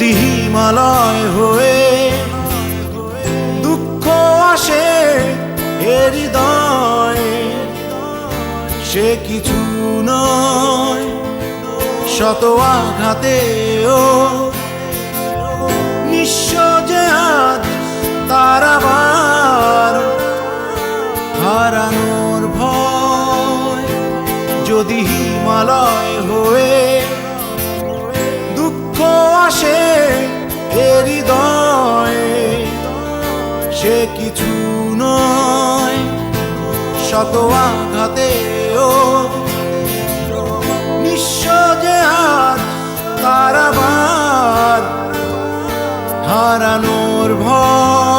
যদি হিমালয় হয়ে দুঃখ আসে এ হৃদয়ে, সে কিছু নয় শত আঘাতেও নিঃস্ব যে আজ তার আবার হারানোর ভয়। যদি হিমালয় হয়ে দুঃখ আসে এ হৃদয়ে, সে কিছু নয় শত আঘাতেও নিঃস্ব যে আজ তার আবার হারানোর ভয়।